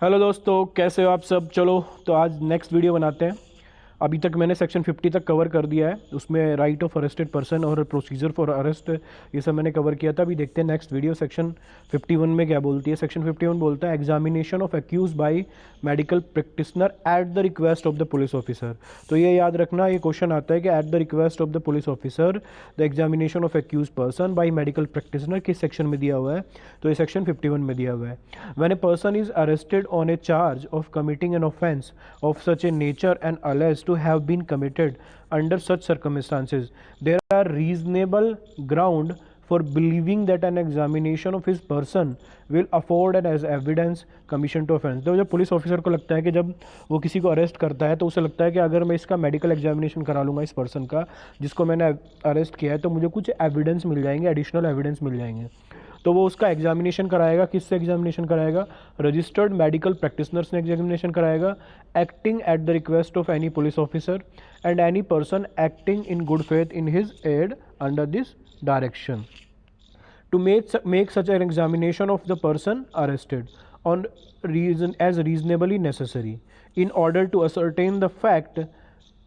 Hello दोस्तों, कैसे हो आप सब। चलो तो आज नेक्स्ट वीडियो बनाते हैं। अभी तक मैंने सेक्शन 50 तक कवर कर दिया है। उसमें राइट ऑफ अरेस्टेड पर्सन और प्रोसीजर फॉर अरेस्ट ये सब मैंने कवर किया था। अभी देखते हैं नेक्स्ट वीडियो सेक्शन 51 में क्या बोलती है। सेक्शन 51 बोलता है examination of accused by medical practitioner at the request of the police officer. तो ये याद रखना, ये क्वेश्चन आता है कि at the request of the police officer the examination of accused person by medical practitioner किस सेक्शन में दिया हुआ है। तो ये सेक्शन 51 में दिया हुआ है। When a person is arrested on A charge of committing an offence of such a nature and alleged to have been committed under such circumstances, there are reasonable ground for believing that an examination of his person will afford as evidence commission to offense। तो जब police officer को लगता है कि जब वो किसी को अरेस्ट करता है तो उसे लगता है कि अगर मैं इसका मेडिकल एग्जामिनेशन करा लूँगा इस पर्सन का जिसको मैंने अरेस्ट किया है तो मुझे कुछ एविडेंस मिल जाएंगे, एडिशनल एविडेंस मिल जाएंगे। तो वो उसका एग्जामिनेशन कराएगा। किससे एग्जामिनेशन कराएगा? रजिस्टर्ड मेडिकल प्रैक्टिशनर से एग्जामिनेशन कराएगा, acting at the request of any police officer and any person acting in good faith in his aid under this direction to make such an examination of the person arrested on reason as reasonably necessary in order to ascertain the fact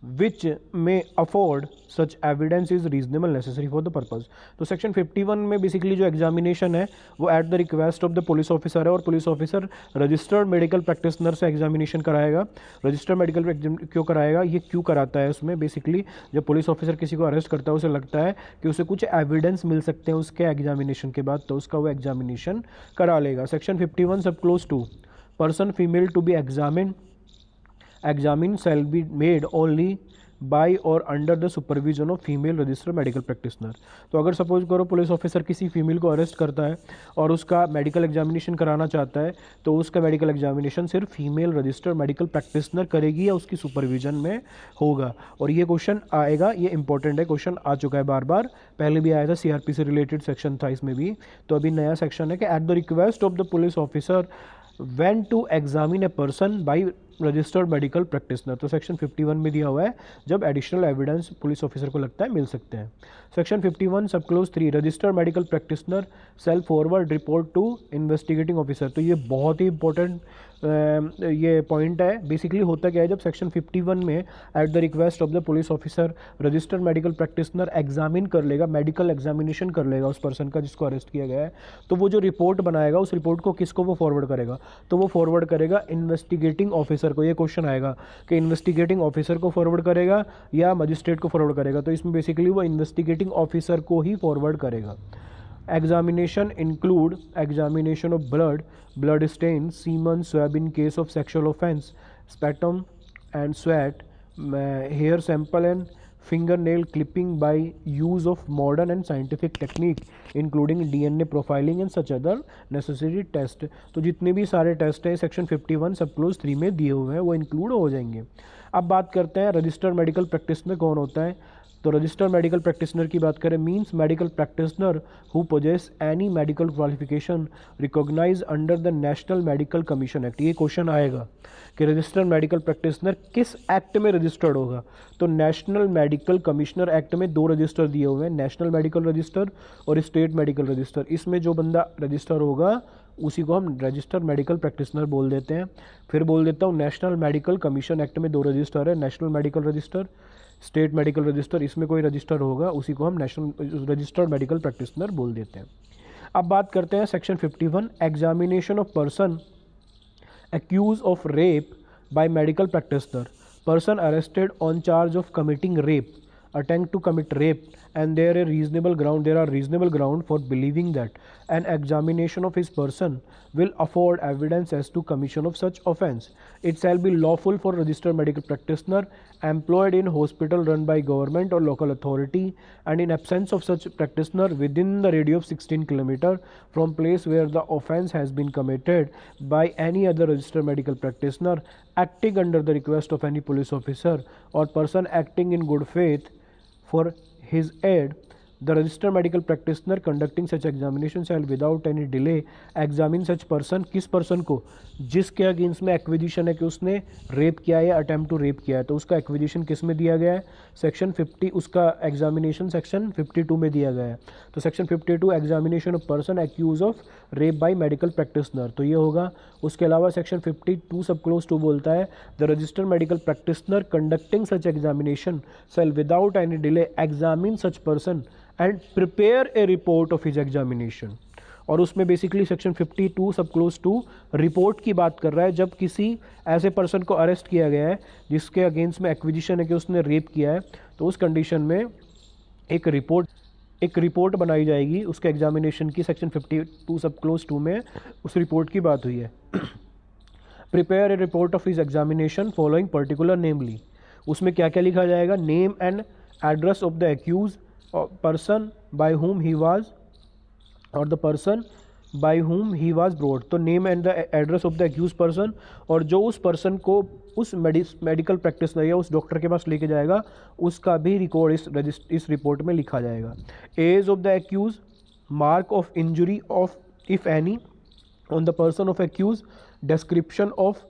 which may afford such evidence is reasonable necessary for the purpose। तो section 51 में basically जो examination है वो eight the request of the police officer है और police officer registered medical practitioner से examination कराएगा। Registered medical क्यों कराएगा, ये क्यों कराता है? उसमें बेसिकली जब पुलिस ऑफिसर किसी को अरेस्ट करता है उसे लगता है कि उसे कुछ एविडेंस मिल सकते हैं उसके एग्जामिनेशन के बाद, तो उसका वो एग्जामिनेशन करा लेगा। Section 51 sub clause 2 person female to be examine shall be made only by or under the supervision of female registered medical practitioner। तो अगर सपोज करो पुलिस ऑफिसर किसी फीमेल को अरेस्ट करता है और उसका मेडिकल एग्जामिनेशन कराना चाहता है तो उसका मेडिकल एग्जामिनेशन सिर्फ फीमेल रजिस्टर्ड मेडिकल प्रैक्टिशनर करेगी या उसकी सुपरविजन में होगा। और ये क्वेश्चन आएगा, ये इंपॉर्टेंट है, क्वेश्चन आ चुका है बार बार, पहले भी आया था, सीआरपी से रिलेटेड सेक्शन था इसमें भी। तो अभी नया सेक्शन है कि at the request of the police officer when to examine a person by registered medical practitioner. तो सेक्शन 51 में दिया हुआ है जब एडिशनल एविडेंस पुलिस ऑफिसर को लगता है मिल सकते हैं। Section 51 sub clause 3 registered medical practitioner shall forward report to investigating officer. तो ये बहुत ही इंपॉर्टेंट ये पॉइंट है। बेसिकली होता क्या है, जब सेक्शन 51 में at the request of the police officer registered medical practitioner examine कर लेगा, मेडिकल एग्जामिनेशन कर लेगा उस पर्सन का जिसको अरेस्ट किया गया है, तो वो जो रिपोर्ट बनाएगा उस रिपोर्ट को किसको वो फॉरवर्ड करेगा? तो वो फॉरवर्ड करेगा इन्वेस्टिगेटिंग ऑफिसर को। ये क्वेश्चन आएगा कि इन्वेस्टिगेटिंग ऑफिसर को फॉरवर्ड करेगा या मजिस्ट्रेट को फॉरवर्ड करेगा। तो इसमें बेसिकली वो इन्वेस्टिगेटिंग ऑफिसर को ही फॉरवर्ड करेगा। Examination include examination of blood stain, semen, swab in case of sexual offense, sputum and sweat, hair sample and fingernail clipping by use of modern and scientific technique including DNA profiling and such other necessary test। तो जितने भी सारे test हैं section 51 sub clause 3 में दिए हुए हैं वो इंक्लूड हो जाएंगे। अब बात करते हैं रजिस्टर्ड मेडिकल प्रैक्टिशनर कौन होता है। तो रजिस्टर्ड मेडिकल प्रैक्टिशनर की बात करें, means medical practitioner who possesses any medical qualification recognise under the national medical commission act. ये क्वेश्चन आएगा कि रजिस्टर्ड मेडिकल प्रैक्टिशनर किस एक्ट में रजिस्टर्ड होगा। तो नेशनल मेडिकल कमिश्नर एक्ट में 2 रजिस्टर दिए हुए हैं, नेशनल मेडिकल रजिस्टर और स्टेट मेडिकल रजिस्टर। इसमें जो बंदा रजिस्टर होगा उसी को हम रजिस्टर्ड मेडिकल प्रैक्टिशनर बोल देते हैं। फिर बोल देता हूँ नेशनल मेडिकल कमीशन एक्ट में 2 रजिस्टर है, national medical register, state medical register. इसमें कोई रजिस्टर होगा उसी को हम नेशनल रजिस्टर्ड मेडिकल प्रैक्टिशनर बोल देते हैं। अब बात करते हैं section 51 examination of person accused of rape by medical practitioner। person arrested on charge of committing rape, attempt to commit rape, and there are reasonable ground for believing that an examination of his person will afford evidence as to commission of such offence। it shall be lawful for registered medical practitioner employed in hospital run by government or local authority and in absence of such practitioner within the radius of 16 km from place where the offence has been committed by any other registered medical practitioner acting under the request of any police officer or person acting in good faith for his aid the registered medical practitioner conducting such examination shall without any delay examine such person, किस person को, जिसके against में acquisition है कि उसने rape किया है या अटेम्प्ट टू रेप किया है, तो उसका एक्विजिशन किस में दिया गया है, सेक्शन 50, उसका एग्जामिनेशन सेक्शन 52 में दिया गया है। तो section 52 examination of person accuse of rape by medical practitioner, तो ये होगा। उसके अलावा सेक्शन 52 सब क्लोज 2 बोलता है the registered medical practitioner conducting such examination shall without any delay examine such person and prepare a report of his examination. और उसमें basically section 52 sub clause 2 report की बात कर रहा है। जब किसी ऐसे पर्सन को अरेस्ट किया गया है जिसके अगेंस्ट में एक्विजिशन है कि उसने रेप किया है, तो उस कंडीशन में एक रिपोर्ट बनाई जाएगी उसके एग्जामिनेशन की। सेक्शन 52 सब क्लोज 2 में उस रिपोर्ट की बात हुई है। Prepare a report of his examination following particular namely, उसमें क्या क्या लिखा जाएगा, name and address of the accused person by whom he was और the person by whom he was brought, तो name and the address of the accused person, और जो उस पर्सन को उस मेडिकल प्रैक्टिशनर या उस डॉक्टर के पास लेके जाएगा उसका भी रिकॉर्ड इस रिपोर्ट में लिखा जाएगा। Age of the accused, mark of injury of if any on the person of accused, description of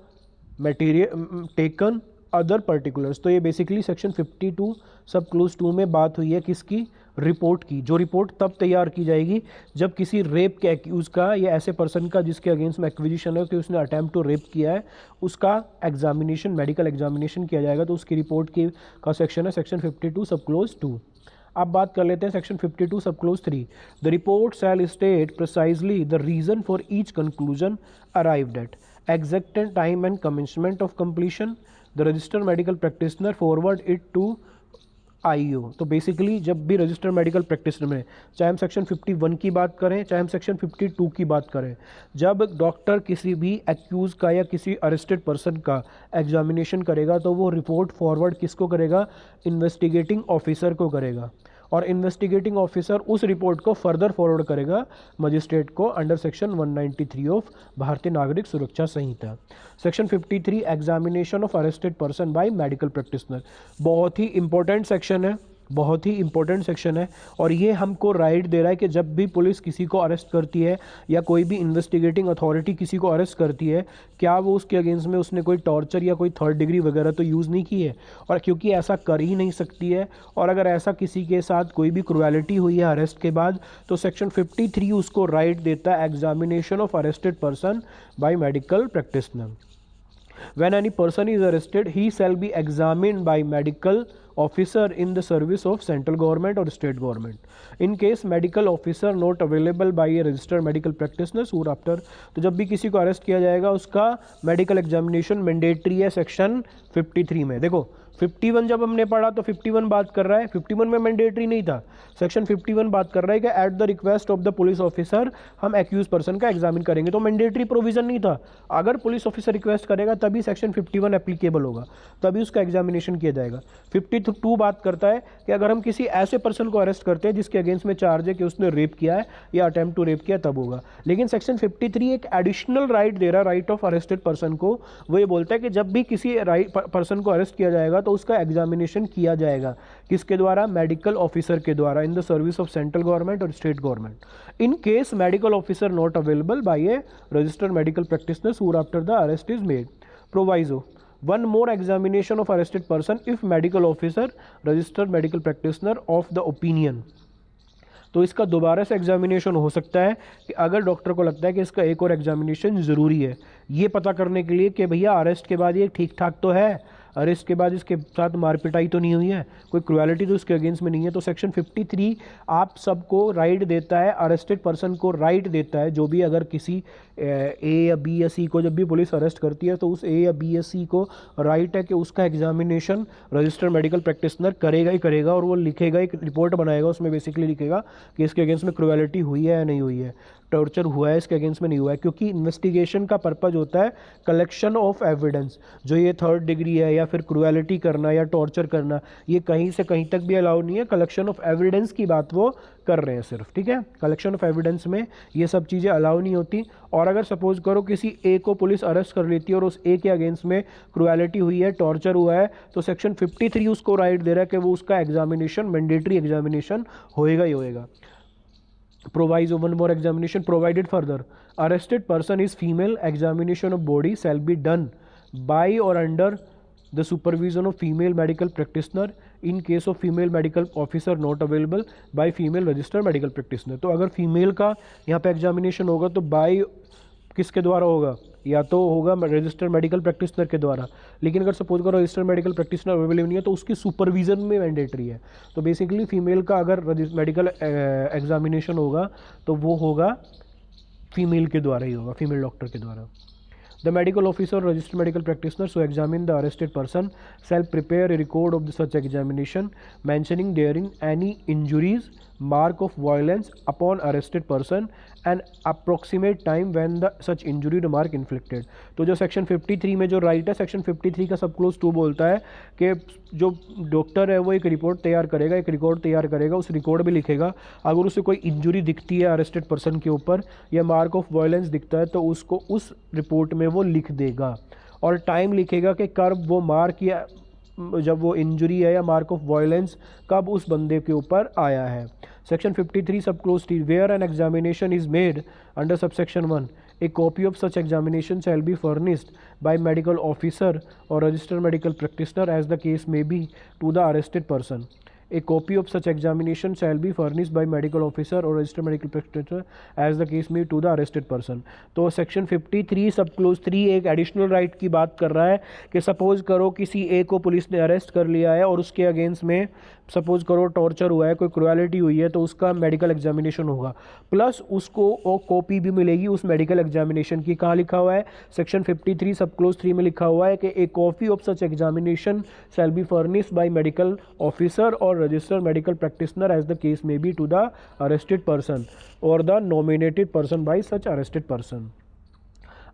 material taken, other particulars. तो ये बेसिकली सेक्शन 52 सब क्लोज 2 में बात हुई है किसकी, रिपोर्ट की, जो रिपोर्ट तब तैयार की जाएगी जब किसी रेप के एक्यूज का या ऐसे पर्सन का जिसके अगेंस्ट में एक्विजिशन है कि उसने अटेम्प्ट टू रेप किया है, उसका एग्जामिनेशन, मेडिकल एग्जामिनेशन किया जाएगा। तो उसकी रिपोर्ट की का सेक्शन है सेक्शन 52 सब क्लोज 2। अब बात कर लेते हैं section 52 sub clause 3। The report shall state precisely the reason for each conclusion arrived at, exact time and commencement of completion, the registered medical practitioner forward it to IO. तो basically जब भी registered medical practitioner में, चाहे हम section 51 की बात करें चाहे हम सेक्शन 52 की बात करें, जब डॉक्टर किसी भी एक्यूज का या किसी अरेस्टेड पर्सन का एग्जामिनेशन करेगा तो वो रिपोर्ट फॉरवर्ड किसको करेगा, इन्वेस्टिगेटिंग ऑफिसर को करेगा, और इन्वेस्टिगेटिंग ऑफिसर उस रिपोर्ट को फर्दर फॉरवर्ड करेगा मजिस्ट्रेट को under section 193 of Bharatiya Nagarik Suraksha Sanhita. Section 53 examination of arrested person by medical practitioner, बहुत ही इंपॉर्टेंट सेक्शन है, बहुत ही इंपॉर्टेंट सेक्शन है। और ये हमको राइट दे रहा है कि जब भी पुलिस किसी को अरेस्ट करती है या कोई भी इन्वेस्टिगेटिंग अथॉरिटी किसी को अरेस्ट करती है, क्या वो उसके अगेंस्ट में उसने कोई टॉर्चर या कोई थर्ड डिग्री वगैरह तो यूज़ नहीं की है, और क्योंकि ऐसा कर ही नहीं सकती है, और अगर ऐसा किसी के साथ कोई भी क्रुएलिटी हुई है अरेस्ट के बाद, तो सेक्शन 53 उसको राइट देता है examination of arrested person by medical practitioner. When any person is arrested, he shall be examined by medical officer in the service of central government or state government. In case medical officer not available by a registered medical practitioner soon after, तो जब भी किसी को arrest किया जाएगा उसका medical examination mandatory है section 53 में। देखो 51 जब हमने पढ़ा तो 51 बात कर रहा है, 51 में मैंडेटरी नहीं था, सेक्शन 51 बात कर रहा है कि at the request of the police officer हम एक्यूज पर्सन का एग्जामिन करेंगे, तो मैंडेटरी प्रोविजन नहीं था। अगर पुलिस ऑफिसर रिक्वेस्ट करेगा तभी सेक्शन 51 एप्लीकेबल होगा, तभी उसका एग्जामिनेशन किया जाएगा। 52 बात करता है कि अगर हम किसी ऐसे पर्सन को अरेस्ट करते हैं जिसके अगेंस्ट में चार्ज है कि उसने रेप किया है या अटेम्प्ट टू रेप किया, तब होगा। लेकिन सेक्शन 53 एक एडिशनल राइट दे रहा है राइट ऑफ अरेस्टेड पर्सन को, वो ये बोलता है कि जब भी किसी पर्सन को अरेस्ट किया जाएगा तो उसका एग्जामिनेशन किया जाएगा किसके द्वारा, मेडिकल ऑफिसर के द्वारा in the service of central government और state government. In case medical officer not available by a registered medical practitioner soon after the arrest is made. Proviso one more examination of arrested person if medical officer registered medical practitioner of the opinion, तो इसका दोबारा से examination हो सकता है कि अगर doctor को लगता है कि इसका एक और एग्जामिनेशन ज़रूरी है, ये पता करने के लिए कि भैया अरेस्ट के बाद ये ठीक ठाक तो है, अरेस्ट के बाद इसके साथ मारपिटाई तो नहीं हुई है, कोई क्रुएलिटी तो इसके अगेंस्ट में नहीं है। तो सेक्शन 53 आप सबको राइट देता है, अरेस्टेड पर्सन को राइट देता है, जो भी अगर किसी ए या बी या सी को जब भी पुलिस अरेस्ट करती है तो उस ए या बी या सी को राइट है कि उसका एग्जामिनेशन रजिस्टर्ड मेडिकल प्रैक्टिशनर करेगा ही करेगा, और वो लिखेगा, एक रिपोर्ट बनाएगा, उसमें बेसिकली लिखेगा कि इसके अगेंस्ट में क्रुएलिटी हुई है या नहीं हुई है। टॉर्चर हुआ है इसके अगेंस्ट में नहीं हुआ है, क्योंकि इन्वेस्टिगेशन का पर्पज होता है कलेक्शन ऑफ एविडेंस। जो ये 3rd डिग्री है या फिर क्रुएलिटी करना या टॉर्चर करना, ये कहीं से कहीं तक भी अलाउ नहीं है। कलेक्शन ऑफ एविडेंस की बात वो कर रहे हैं सिर्फ, ठीक है। कलेक्शन ऑफ एविडेंस में ये सब चीज़ें अलाउ नहीं होती। और अगर सपोज करो किसी ए को पुलिस अरेस्ट कर लेती है और उस ए के अगेंस्ट में क्रुएलिटी हुई है, टॉर्चर हुआ है, तो सेक्शन 53 उसको राइट दे रहा है कि वो उसका एग्जामिनेशन, मैंडेटरी एग्जामिनेशन होएगा ही होएगा। Proviso, one more examination provided further. Arrested person is female. Examination of body shall be done by or under the supervision of female medical practitioner. In case of female medical officer not available, by female registered medical practitioner. तो अगर female का यहाँ पे examination होगा तो bye किसके द्वारा होगा, या तो होगा रजिस्टर्ड मेडिकल प्रैक्टिशनर के द्वारा। लेकिन अगर सपोज करो रजिस्टर्ड मेडिकल प्रैक्टिशनर अवेलेबल नहीं है तो उसकी सुपरविजन में मैंडेटरी है। तो बेसिकली फीमेल का अगर मेडिकल एग्जामिनेशन होगा तो वो होगा फीमेल के द्वारा ही होगा, फीमेल डॉक्टर के द्वारा। The medical officer or registered medical practitioner who examine the arrested person shall prepare a record of such examination, mentioning therein any injuries, mark of violence upon arrested person and approximate time when the such injury remark inflicted। तो जो section 53 में जो right है, section 53 का सब clause 2 बोलता है कि जो डॉक्टर है वो एक रिपोर्ट तैयार करेगा, एक रिकॉर्ड तैयार करेगा, उस रिकॉर्ड में लिखेगा अगर उसे कोई इंजुरी दिखती है अरेस्टेड पर्सन के ऊपर या मार्क ऑफ वायलेंस दिखता है तो उसको उस रिपोर्ट में वो लिख देगा और टाइम लिखेगा कि कब वो मार्क या जब वो इंजरी है या मार्क ऑफ वायलेंस कब उस बंदे के ऊपर आया है। Section 53 sub clause 3 where an examination is made under subsection 1 a copy of such examination shall be furnished by medical officer or registered medical practitioner as the case may be to the arrested person। A copy of such examination shall be furnished by medical officer or registered medical practitioner as the case may to the arrested person। तो section 53 sub clause 3 एक additional right की बात कर रहा है कि suppose करो किसी ए को पुलिस ने अरेस्ट कर लिया है और उसके अगेंस्ट में सपोज करो टॉर्चर हुआ है, कोई क्रुएलिटी हुई है, तो उसका मेडिकल एग्जामिनेशन होगा, प्लस उसको वो कॉपी भी मिलेगी उस मेडिकल एग्जामिनेशन की। कहाँ लिखा हुआ है? सेक्शन 53 सब क्लोज 3 में लिखा हुआ है कि a copy of such examination shall be furnished by medical officer और registered medical practitioner as the case may be to the arrested person और the nominated person by such arrested person.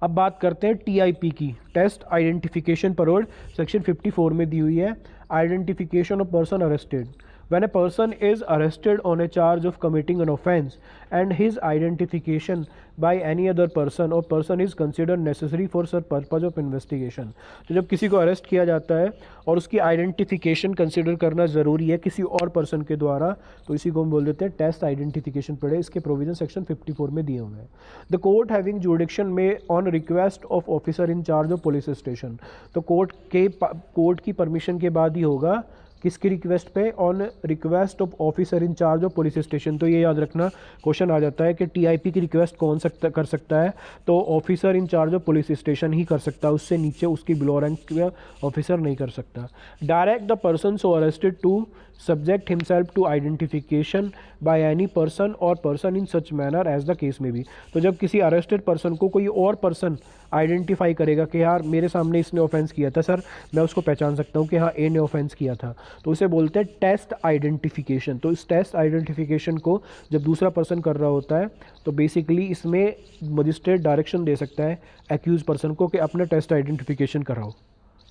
अब बात करते हैं टीआईपी की, test identification परोड, section 54 में दी हुई है। Identification of person arrested, when a person is arrested on a charge of committing an offence and his identification by any other person or person is considered necessary for such purpose of investigation। तो जब किसी को arrest किया जाता है और उसकी identification consider करना ज़रूरी है किसी और पर्सन के द्वारा, तो इसी को हम बोल देते हैं टेस्ट आइडेंटिफिकेशन पड़े। इसके प्रोविजन सेक्शन 54 में दिए हुए हैं। द कोर्ट हैविंग जुडिक्शन में on request of officer in charge of police station, तो कोर्ट की परमिशन के बाद ही होगा, किसकी रिक्वेस्ट पे? On request of officer in charge of police station. तो ये याद रखना, क्वेश्चन आ जाता है कि टीआईपी की रिक्वेस्ट कौन कर सकता है, तो officer in charge of police station ही कर सकता है, उससे नीचे उसकी बिलो रैंक ऑफिसर नहीं कर सकता। Direct the person so arrested to subject himself to identification by any person or person in such manner as the case may be। तो जब किसी अरेस्टेड पर्सन को कोई और पर्सन आइडेंटिफाई करेगा कि यार मेरे सामने इसने ऑफेंस किया था सर, मैं उसको पहचान सकता हूँ कि हाँ ए ने ऑफेंस किया था, तो उसे बोलते हैं टेस्ट आइडेंटिफिकेशन। तो इस टेस्ट आइडेंटिफिकेशन को जब दूसरा पर्सन कर रहा होता है तो बेसिकली इसमें मजिस्ट्रेट डायरेक्शन दे सकता है एक्यूज पर्सन को कि अपना टेस्ट आइडेंटिफिकेशन कराओ,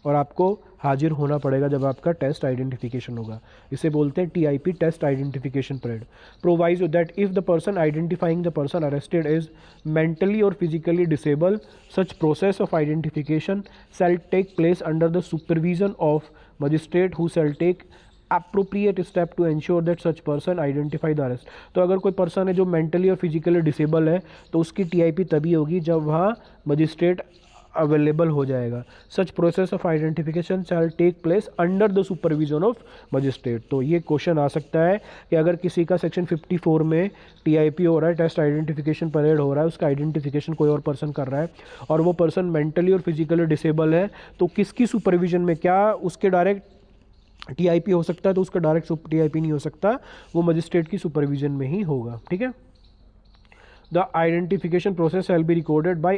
और आपको हाजिर होना पड़ेगा जब आपका टेस्ट आइडेंटिफिकेशन होगा। इसे बोलते हैं TIP, test identification parade. Proviso that if the person identifying the person arrested is mentally or physically disable, such process of identification shall take place under the supervision of magistrate who shall take appropriate step to ensure that such person identify the arrest. तो अगर कोई person है जो mentally or physically disable है तो उसकी TIP तभी होगी जब वहाँ मजिस्ट्रेट अवेलेबल हो जाएगा। Such process of identification shall take place under the supervision of magistrate. तो ये क्वेश्चन आ सकता है कि अगर किसी का सेक्शन 54 में टीआईपी हो रहा है, टेस्ट आइडेंटिफिकेशन परेड हो रहा है, उसका आइडेंटिफिकेशन कोई और पर्सन कर रहा है और वो person mentally or physically disable है, तो किसकी सुपरविजन में? क्या उसके डायरेक्ट टीआईपी हो सकता है? तो उसका डायरेक्ट टीआईपी नहीं हो सकता, वो मजिस्ट्रेट की सुपरविजन में ही होगा। ठीक है। The identification process shall be recorded by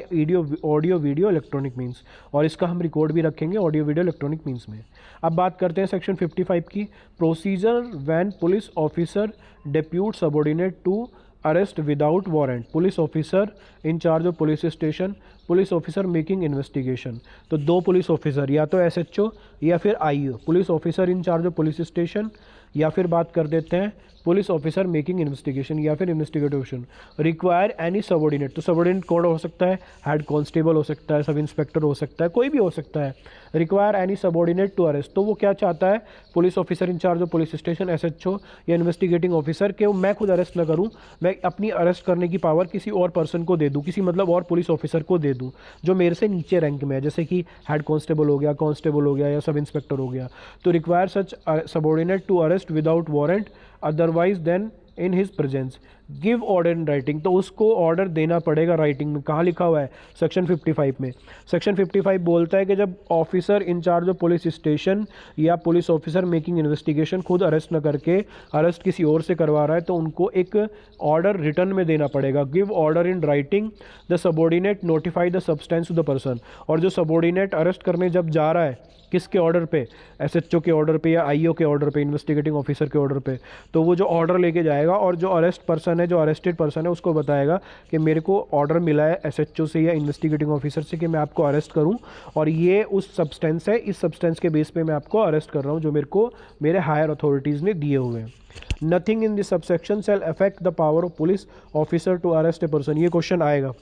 audio video electronic means, और इसका हम रिकॉर्ड भी रखेंगे ऑडियो वीडियो इलेक्ट्रॉनिक मीन्स में। अब बात करते हैं सेक्शन 55 की, procedure when police officer depute subordinate to arrest without warrant, police officer in charge of police station, police officer making investigation. तो दो पुलिस ऑफिसर, या तो एसएचओ या फिर IO, police officer in charge of police station, या फिर बात कर देते हैं पुलिस ऑफिसर मेकिंग इन्वेस्टिगेशन या फिर investigative option. Require any subordinate, तो सबऑर्डिनेट कौन हो सकता है, हेड कांस्टेबल हो सकता है, सब इंस्पेक्टर हो सकता है, कोई भी हो सकता है। Require any subordinate to arrest, तो वो क्या चाहता है, police officer in charge of police station, SHO या इन्वेस्टिगेटिंग ऑफिसर, कि मैं खुद अरेस्ट ना करूं, मैं अपनी अरेस्ट करने की पावर किसी और पर्सन को दे दूं, किसी मतलब और पुलिस ऑफिसर को दे दूं जो मेरे से नीचे रैंक में है, जैसे कि हेड कांस्टेबल हो गया या सब इंस्पेक्टर हो गया। तो require such subordinate to arrest without warrant otherwise than in his presence, give order in writing, तो उसको ऑर्डर देना पड़ेगा राइटिंग में। कहाँ लिखा हुआ है, सेक्शन 55 में। सेक्शन 55 बोलता है कि जब officer in charge of police station या पुलिस ऑफिसर मेकिंग इन्वेस्टिगेशन खुद अरेस्ट न करके अरेस्ट किसी और से करवा रहा है तो उनको एक ऑर्डर रिटर्न में देना पड़ेगा। Give order in writing, the subordinate notify the substance to the person, और जो सबऑर्डिनेट अरेस्ट करने जब जा रहा है किसके ऑर्डर पे, एसएचओ के ऑर्डर पे या आईओ के ऑर्डर पे, इन्वेस्टिगेटिंग ऑफिसर के ऑर्डर पे, तो वो जो ऑर्डर लेके जाएगा और जो अरेस्ट पर्सन है, जो अरेस्टेड पर्सन है, उसको बताएगा कि मेरे को ऑर्डर मिला है एसएचओ से या इन्वेस्टिगेटिंग ऑफिसर से कि मैं आपको अरेस्ट करूं और ये उस सब्सटेंस है, इस सब्सटेंस के बेस पे मैं आपको अरेस्ट कर रहा हूं जो मेरे को मेरे हायर अथॉरिटीज़ ने दिए हुए हैं। Nothing in this subsection shall affect the power of police officer to arrest a person, ये क्वेश्चन आएगा।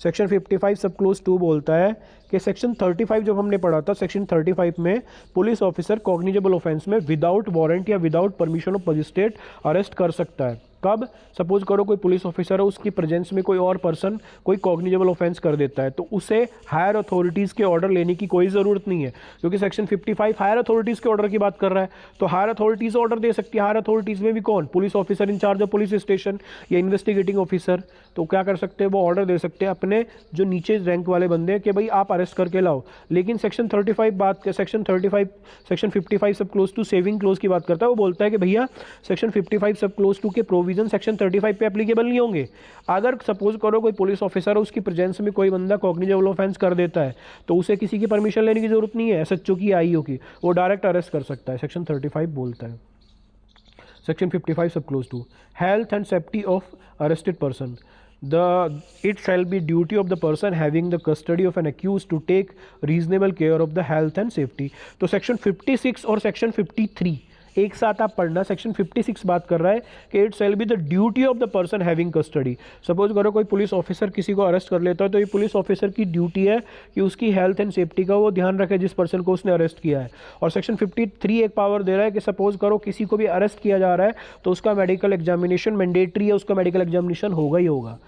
सेक्शन 55 सब क्लोज 2 बोलता है कि सेक्शन 35 जब हमने पढ़ा था, सेक्शन 35 में पुलिस ऑफिसर कॉग्निजेबल ऑफेंस में विदाउट वारंट या without permission of magistrate arrest कर सकता है। कब, सपोज करो कोई पुलिस ऑफिसर है, उसकी प्रेजेंस में कोई और पर्सन कोई कॉग्निजेबल ऑफेंस कर देता है तो उसे हायर अथॉरिटीज़ के ऑर्डर लेने की कोई ज़रूरत नहीं है, क्योंकि सेक्शन 55 हायर अथॉरिटीज़ के ऑर्डर की बात कर रहा है। तो हायर अथॉरिटीज़ ऑर्डर दे सकती है, हायर अथॉरिटीज़ में भी कौन, police officer in charge of police station या इन्वेस्टिगेटिंग ऑफिसर। तो क्या कर सकते हैं, वो ऑर्डर दे सकते हैं अपने जो नीचे रैंक वाले बंदे हैं कि भाई आप अरेस्ट करके लाओ। लेकिन सेक्शन 35 बात section 55 sub clause to saving close की बात करता है। वो बोलता है कि भैया सेक्शन 55 सब क्लोज टू के प्रोविजन सेक्शन 35 पे एप्लीकेबल नहीं होंगे। अगर सपोज करो कोई पुलिस ऑफिसर है, उसकी प्रेजेंस में कोई बंदा कॉग्निजेबल ऑफेंस कर देता है तो उसे किसी की परमिशन लेने की जरूरत नहीं है, एसएचओ की, आईओ की, वो डायरेक्ट अरेस्ट कर सकता है, सेक्शन 35 बोलता है। Section 55 sub clause two health and safety of arrested person, it shall be duty of the person having the custody of an accused to take reasonable care of the health and safety। तो section 56 और section 53 एक साथ आप पढ़ना। Section 56 बात कर रहा है कि it shall be the duty of the person having custody. Suppose करो कोई पुलिस ऑफिसर किसी को अरेस्ट कर लेता है तो ये पुलिस ऑफिसर की ड्यूटी है कि उसकी हेल्थ एंड सेफ्टी का वो ध्यान रखे जिस पर्सन को उसने अरेस्ट किया है। और सेक्शन 53 एक पावर दे रहा है कि सपोज करो किसी को भी अरेस्ट किया जा रहा है तो उसका मेडिकल एग्जामिनेशन मैंडेटरी है, उसका मेडिकल एग्जामिनेशन होगा ही होगा।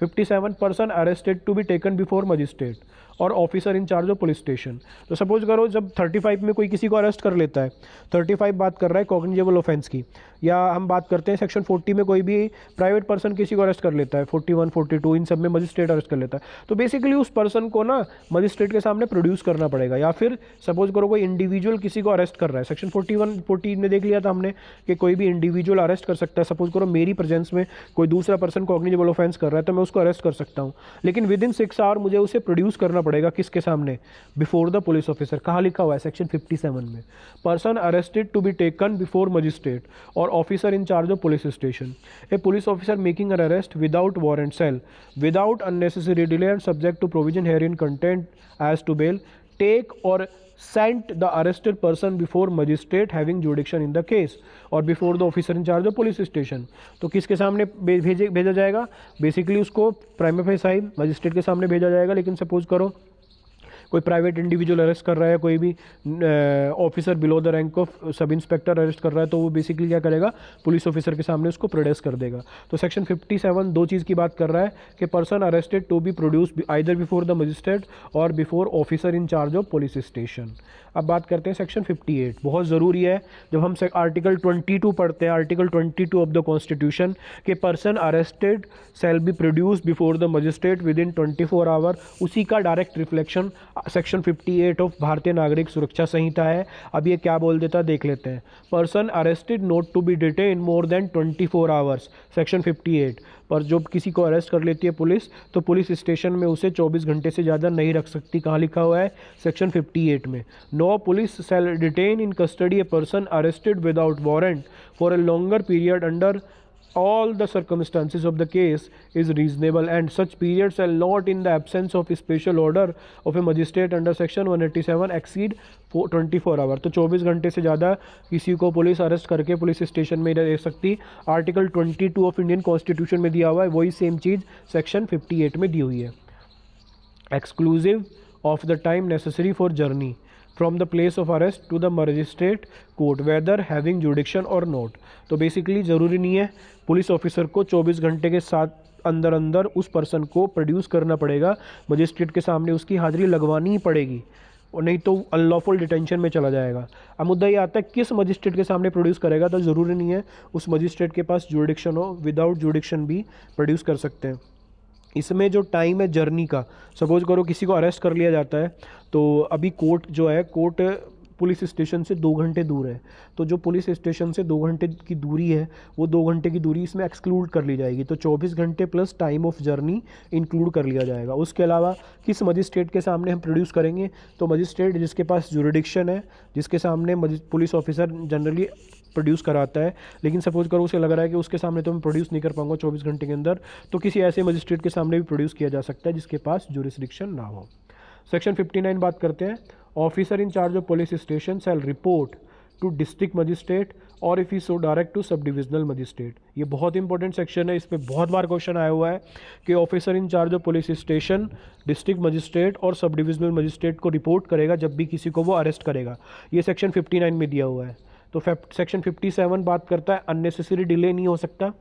57 person arrested to be taken before magistrate or officer in charge of police station. तो सपोज करो जब 35 में कोई किसी को अरेस्ट कर लेता है, 35 बात कर रहा है कॉग्निजेबल ऑफेंस की, या हम बात करते हैं सेक्शन 40 में कोई भी प्राइवेट पर्सन किसी को अरेस्ट कर लेता है, 41, 42 इन सब में मजिस्ट्रेट अरेस्ट कर लेता है, तो बेसिकली उस पर्सन को ना मजिस्ट्रेट के सामने प्रोड्यूस करना पड़ेगा। या फिर सपोज करो कोई इंडिविजुअल किसी को अरेस्ट कर रहा है, सेक्शन 41-40 में देख लिया था हमने कि कोई भी इंडिविजुअल अरेस्ट कर सकता है। सपोज करो मेरी प्रेजेंस में कोई दूसरा पर्सन कॉग्निजेबल ऑफेंस कर रहा है तो मैं उसको अरेस्ट कर सकता हूँ, लेकिन विद इन 6 आवर मुझे उसे प्रोड्यूस करना पड़ेगा किसके सामने, बिफोर द पुलिस ऑफिसर। कहाँ लिखा हुआ है, सेक्शन 57 में। Person arrested to be taken before magistrate or officer in charge of police station. A police officer making an arrest without warrant shall without unnecessary delay and subject to provision herein content as to bail take or sent the arrested person before magistrate having jurisdiction in the case और before the officer in charge of police station। तो किसके सामने भेजा जाएगा, basically उसको prima facie magistrate के सामने भेजा जाएगा। लेकिन सपोज करो कोई प्राइवेट इंडिविजुअल अरेस्ट कर रहा है, कोई भी officer below the rank of sub inspector arrest कर रहा है तो वो बेसिकली क्या करेगा, पुलिस ऑफिसर के सामने उसको प्रोड्यूस कर देगा। तो सेक्शन 57 दो चीज़ की बात कर रहा है कि person arrested to be produce either before the magistrate or before officer in charge of police station. अब बात करते हैं सेक्शन 58, बहुत ज़रूरी है जब हम आर्टिकल 22 पढ़ते हैं, आर्टिकल 22 ऑफ द कॉन्स्टिट्यूशन के person arrested shall be produce before the magistrate within 24 hour, उसी का direct reflection section 58 of Bharatiya Nagarik Suraksha संहिता है। अब ये क्या बोल देता है देख लेते हैं। Person arrested not to be detain more than 24 hours, section 58। पर जब किसी को अरेस्ट कर लेती है पुलिस तो पुलिस स्टेशन में उसे 24 घंटे से ज़्यादा नहीं रख सकती। कहाँ लिखा हुआ है, सेक्शन 58 में। No police shall detain in custody a person arrested without warrant for a longer period under all the circumstances of the case is reasonable and such period shall not in the absence of special order of a magistrate under section 187 exceed 24 hour. तो 24 घंटे से ज़्यादा किसी को police arrest करके police station में रह सकती। आर्टिकल 22 ऑफ इंडियन कॉन्स्टिट्यूशन में दिया हुआ है, वही सेम चीज़ सेक्शन 58 में दी हुई है। Exclusive of the time necessary for journey from the place of arrest to the magistrate court whether having jurisdiction or not. तो बेसिकली ज़रूरी नहीं है पुलिस ऑफिसर को 24 घंटे के साथ अंदर अंदर उस पर्सन को प्रोड्यूस करना पड़ेगा, मजिस्ट्रेट के सामने उसकी हाज़िरी लगवानी ही पड़ेगी, और नहीं तो अनलॉफुल डिटेंशन में चला जाएगा। अब मुद्दा ये आता है किस मजिस्ट्रेट के सामने प्रोड्यूस करेगा, तो ज़रूरी नहीं है उस मजिस्ट्रेट के पास जुडिक्शन हो, विदाउट जुडिक्शन भी प्रोड्यूस कर सकते हैं। इसमें जो टाइम है जर्नी का, सपोज करो किसी को अरेस्ट कर लिया जाता है, तो अभी कोर्ट जो है, कोर्ट पुलिस स्टेशन से 2 घंटे दूर है, तो जो पुलिस स्टेशन से 2 घंटे की दूरी है वो 2 घंटे की दूरी इसमें एक्सक्लूड कर ली जाएगी। तो 24 घंटे plus time of journey include कर लिया जाएगा। उसके अलावा किस मजिस्ट्रेट के सामने हम प्रोड्यूस करेंगे, तो मजिस्ट्रेट जिसके पास जुरिडिक्शन है, जिसके सामने पुलिस ऑफिसर जनरली प्रोड्यूस कराता है, लेकिन सपोज करो उसे लग रहा है कि उसके सामने तो मैं प्रोड्यूस नहीं कर पाऊंगा 24 घंटे के अंदर, तो किसी ऐसे मजिस्ट्रेट के सामने भी प्रोड्यूस किया जा सकता है जिसके पास जुरिडिक्शन ना हो। सेक्शन 59 बात करते हैं। Officer in charge of police station shall report to district magistrate or if he so direct to sub divisional magistrate. ये बहुत इंपॉर्टेंट सेक्शन है, इस पर बहुत बार क्वेश्चन आया हुआ है कि officer in charge of police station district magistrate और सब डिविजनल मजिस्ट्रेट को रिपोर्ट करेगा जब भी किसी को वो अरेस्ट करेगा। ये सेक्शन 59 में दिया हुआ है। तो सेक्शन 57 बात करता है अननेसेसरी डिले नहीं हो सकता,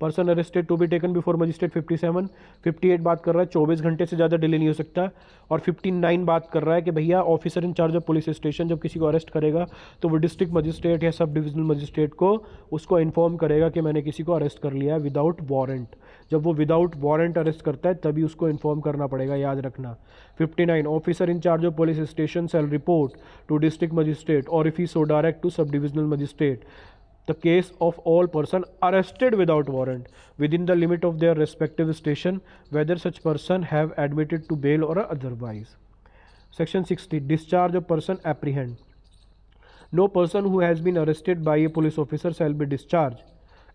person arrested to be taken before magistrate 57। 58 बात कर रहा है 24 घंटे से ज़्यादा डिले नहीं हो सकता, और 59 बात कर रहा है कि भैया officer in charge of police station जब किसी को अरेस्ट करेगा तो वो डिस्ट्रिक्ट मजिस्ट्रेट या सब डिविजनल मजिस्ट्रेट को उसको इन्फॉर्म करेगा कि मैंने किसी को अरेस्ट कर लिया है विदाउट वारंट। जब वो विदाउट वारंट अरेस्ट करता है तभी उसको इन्फॉर्म करना पड़ेगा, याद रखना। 59 officer in charge of police station shall report to district magistrate or if he so direct to sub divisional magistrate the case of all person arrested without warrant within the limit of their respective station whether such person have admitted to bail or otherwise. Section 60 discharge of person apprehend। No person who has been arrested by a police officer shall be discharged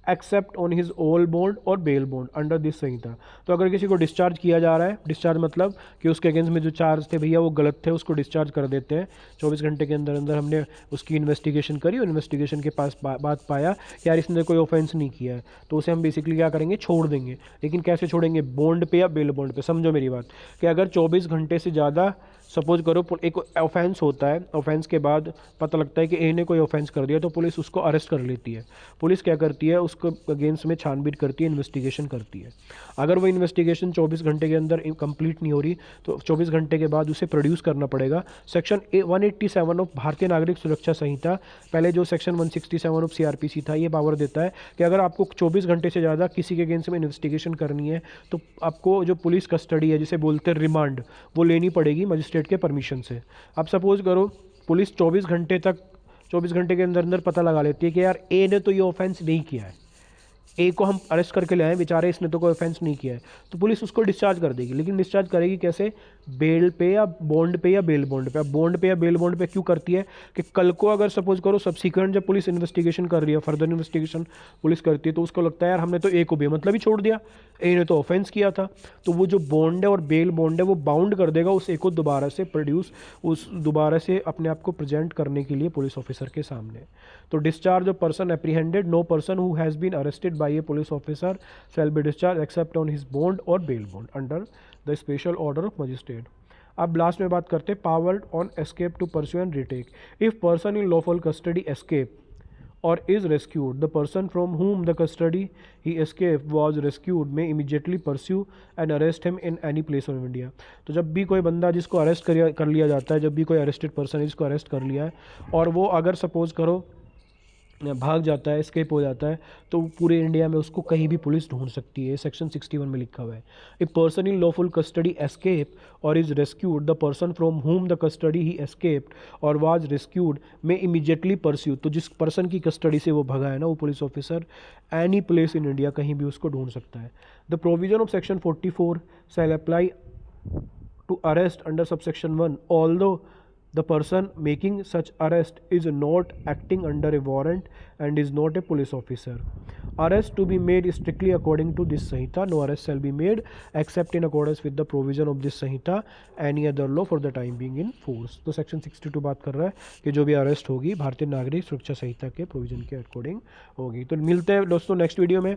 accept on his ओल bond or bail bond under this संहिता। तो अगर किसी को discharge किया जा रहा है, discharge मतलब कि उसके अगेंस्ट में जो चार्ज थे भैया वो गलत थे, उसको डिस्चार्ज कर देते हैं। 24 घंटे के अंदर अंदर हमने उसकी इन्वेस्टिगेशन करी और इन्वेस्टिगेशन के पास बात पाया कि यार इसने कोई ऑफेंस नहीं किया है, तो उसे हम बेसिकली क्या करेंगे, छोड़ देंगे। लेकिन कैसे छोड़ेंगे, बॉन्ड पे या बेल बॉन्ड पे। समझो मेरी बात कि अगर 24 घंटे से ज़्यादा सपोज करो एक ऑफेंस होता है, ऑफेंस के बाद पता लगता है कि ए ने कोई ऑफेंस कर दिया, तो पुलिस उसको अरेस्ट कर लेती है। पुलिस क्या करती है, उसको अगेंस्ट में छानबीन करती है, इन्वेस्टिगेशन करती है। अगर वो इन्वेस्टिगेशन 24 घंटे के अंदर कंप्लीट नहीं हो रही तो 24 घंटे के बाद उसे प्रोड्यूस करना पड़ेगा। सेक्शन 187 ऑफ भारतीय नागरिक सुरक्षा संहिता, पहले जो सेक्शन 167 ऑफ CRPC था, ये पावर देता है कि अगर आपको 24 घंटे से ज़्यादा किसी के अगेंस्ट में इन्वेस्टिगेशन करनी है तो आपको जो पुलिस कस्टडी है, जिसे बोलते हैं रिमांड, वो लेनी पड़ेगी मजिस्ट्रेट के परमिशन से। अब सपोज करो पुलिस 24 घंटे के अंदर अंदर पता लगा लेती है कि यार ए ने तो ये ऑफेंस नहीं किया है, ए को हम अरेस्ट करके ले आए, बेचारे इसने तो कोई ऑफेंस नहीं किया है, तो पुलिस उसको डिस्चार्ज कर देगी। लेकिन डिस्चार्ज करेगी कैसे, बेल पे या बॉन्ड पे या बेल बॉन्ड पे। अब बॉन्ड पे या बेल बॉन्ड पे क्यों करती है कि कल को अगर सपोज करो सब्सिक्वेंट जब पुलिस इन्वेस्टिगेशन कर रही है, फर्दर इन्वेस्टिगेशन पुलिस करती है, तो उसको लगता है यार हमने तो ए को बेमतलब ही छोड़ दिया, ए ने तो ऑफेंस किया था, तो वो जो बॉन्ड है और बेल बॉन्ड है वो बाउंड कर देगा उस ए को दोबारा से अपने आप को प्रेजेंट करने के लिए पुलिस ऑफिसर के सामने। तो discharge of person apprehended, no person who has been arrested by a police officer shall be discharge except on his bond or bail bond under the special order of magistrate. अब last में बात करते हैं power on escape to pursue and retake. If person in lawful custody escape or is rescued, the person from whom the custody he escaped was rescued may immediately pursue and arrest him in any place of India। तो जब भी कोई बंदा जिसको arrest कर लिया जाता है, जब भी कोई अरेस्टेड पर्सन है जिसको अरेस्ट कर लिया है और वो अगर सपोज करो भाग जाता है, एस्केप हो जाता है, तो पूरे इंडिया में उसको कहीं भी पुलिस ढूंढ सकती है। सेक्शन 61 में लिखा हुआ है, a person in lawful custody escape or is rescued, the person from whom the custody he escaped or was rescued may immediately pursue. तो जिस पर्सन की कस्टडी से वो भगा है ना, वो police officer any place in India कहीं भी उसको ढूंढ सकता है। The provision of section 44 shall apply to arrest under subsection 1 although The person making such arrest is not acting under a warrant and is not a police officer. Arrest to be made strictly according to this Sanhita. No arrest shall be made except in accordance with the provision of this Sanhita, any other law for the time being in force. तो section 62 बात कर रहा है कि जो भी arrest होगी भारतीय नागरिक सुरक्षा संहिता के प्रोविजन के अकॉर्डिंग होगी। तो मिलते हैं दोस्तों नेक्स्ट वीडियो में।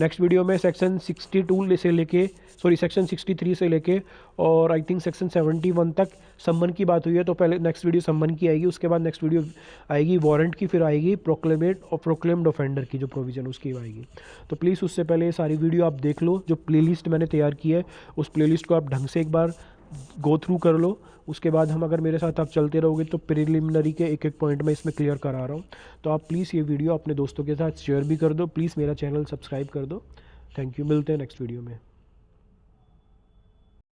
नेक्स्ट वीडियो में सेक्शन 62 से लेके सेक्शन 63 से लेके और आई थिंक सेक्शन 71 तक सम्मन की बात हुई है। तो पहले नेक्स्ट वीडियो सम्मन की आएगी, उसके बाद नेक्स्ट वीडियो आएगी वारंट की, फिर आएगी प्रोक्लेमेट और प्रोक्लेम्ड ऑफेंडर की जो प्रोविज़न उसकी आएगी। तो प्लीज़ उससे पहले ये सारी वीडियो आप देख लो, जो प्लेलिस्ट मैंने तैयार की है उस प्लेलिस्ट को आप ढंग से एक बार गो थ्रू कर लो। उसके बाद हम अगर मेरे साथ आप चलते रहोगे तो प्रिलिमिनरी के एक एक पॉइंट में इसमें क्लियर करा रहा हूँ। तो आप प्लीज़ ये वीडियो अपने दोस्तों के साथ शेयर भी कर दो, प्लीज़ मेरा चैनल सब्सक्राइब कर दो। थैंक यू, मिलते हैं नेक्स्ट वीडियो में।